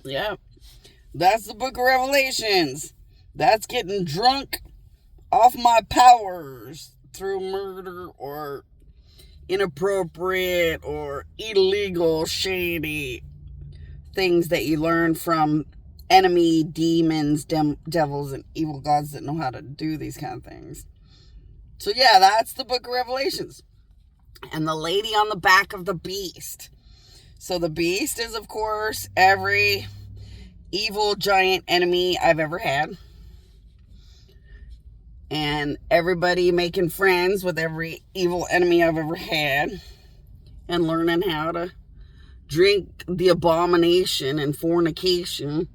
Yeah. That's the book of Revelations. That's getting drunk off my powers through murder or inappropriate or illegal, shady things that you learn from enemy demons, devils, and evil gods that know how to do these kind of things. So yeah, that's the book of Revelations. And the lady on the back of the beast. So the beast is, of course, every evil giant enemy I've ever had. And everybody making friends with every evil enemy I've ever had. And learning how to drink the abomination and fornication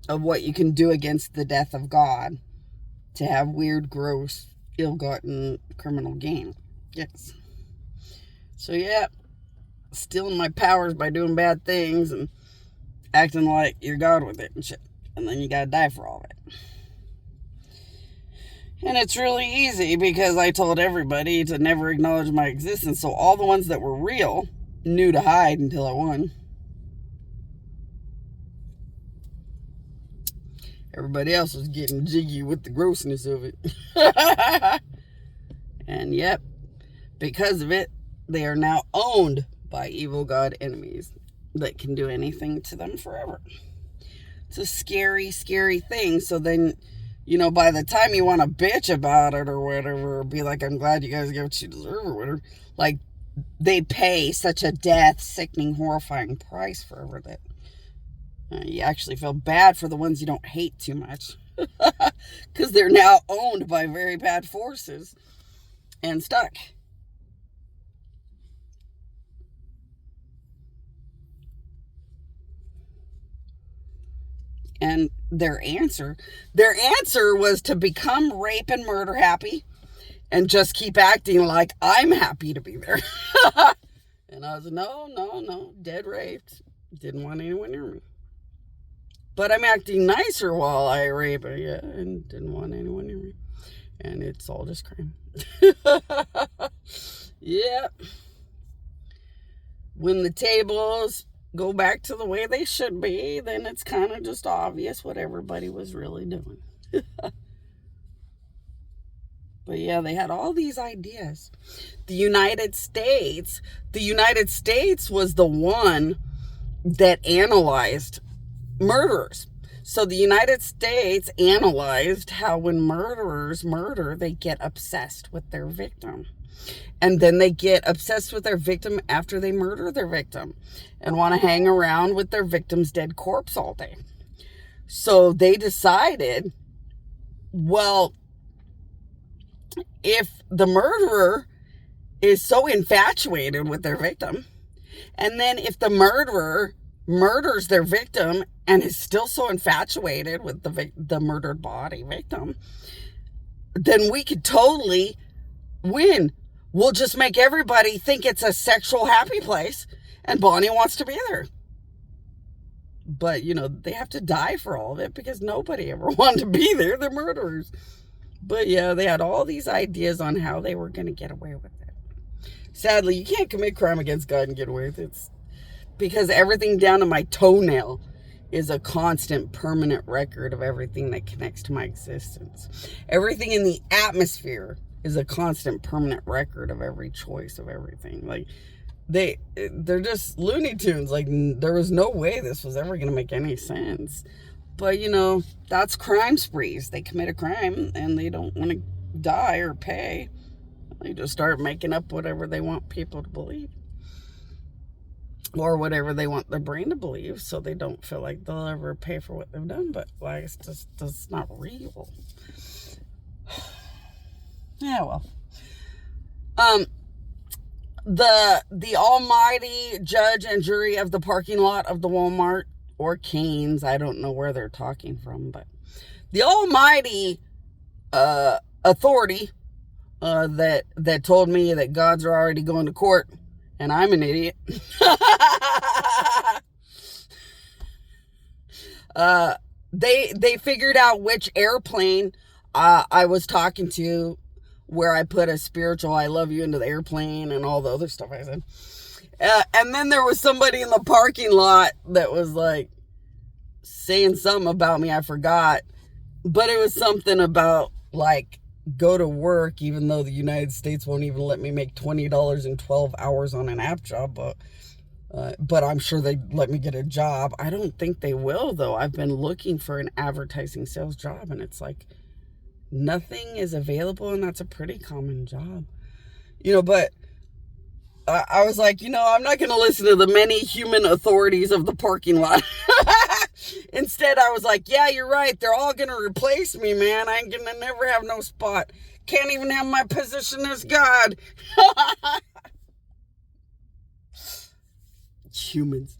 of what you can do against the death of God to have weird, gross, ill-gotten criminal gain. Yes. So yeah, stealing my powers by doing bad things and acting like you're God with it and shit. And then you gotta die for all of it. And it's really easy because I told everybody to never acknowledge my existence. So all the ones that were real knew to hide until I won. Everybody else was getting jiggy with the grossness of it. And yep, because of it, they are now owned by evil god enemies that can do anything to them forever. It's a scary, scary thing. So then, you know, by the time you want to bitch about it or whatever, or be like, I'm glad you guys get what you deserve or whatever, like, they pay such a death, sickening, horrifying price forever that you actually feel bad for the ones you don't hate too much. Because they're now owned by very bad forces and stuck. And their answer was to become rape and murder happy and just keep acting like I'm happy to be there. And I was like, no, dead raped. Didn't want anyone near me. But I'm acting nicer while I rape her, yeah, and didn't want anyone near me. And it's all just crime. Yep. When the tables go back to the way they should be, then it's kind of just obvious what everybody was really doing. But yeah, they had all these ideas. The United States was the one that analyzed murderers. So the United States analyzed how when murderers murder, they get obsessed with their victim. And then they get obsessed with their victim after they murder their victim and want to hang around with their victim's dead corpse all day. So they decided, well, if the murderer is so infatuated with their victim, and then if the murderer murders their victim and is still so infatuated with the murdered body victim, then we could totally win. We'll just make everybody think it's a sexual happy place and Bonnie wants to be there. But, you know, they have to die for all of it because nobody ever wanted to be there. They're murderers. But yeah, they had all these ideas on how they were going to get away with it. Sadly, you can't commit crime against God and get away with it. It's because everything down to my toenail is a constant, permanent record of everything that connects to my existence. Everything in the atmosphere is a constant, permanent record of every choice of everything. Like, they're just Looney Tunes. Like, there was no way this was ever going to make any sense. But, you know, that's crime sprees. They commit a crime and they don't want to die or pay. They just start making up whatever they want people to believe. Or whatever they want their brain to believe, so they don't feel like they'll ever pay for what they've done. But, like, it's just, that's not real. Yeah, well. The almighty judge and jury of the parking lot of the Walmart, or Cane's, I don't know where they're talking from, but the almighty authority that told me that gods are already going to court and I'm an idiot. They figured out which airplane I was talking to, where I put a spiritual I love you into the airplane and all the other stuff I said. And then there was somebody in the parking lot that was like, saying something about me. I forgot. But it was something about, like, go to work, even though the United States won't even let me make $20 in 12 hours on an app job. But I'm sure they'd let me get a job. I don't think they will, though. I've been looking for an advertising sales job, and it's like nothing is available, and that's a pretty common job. But I was like, I'm not going to listen to the many human authorities of the parking lot. Instead, I was like, yeah, you're right. They're all going to replace me, man. I ain't going to never have no spot. Can't even have my position as God. Humans.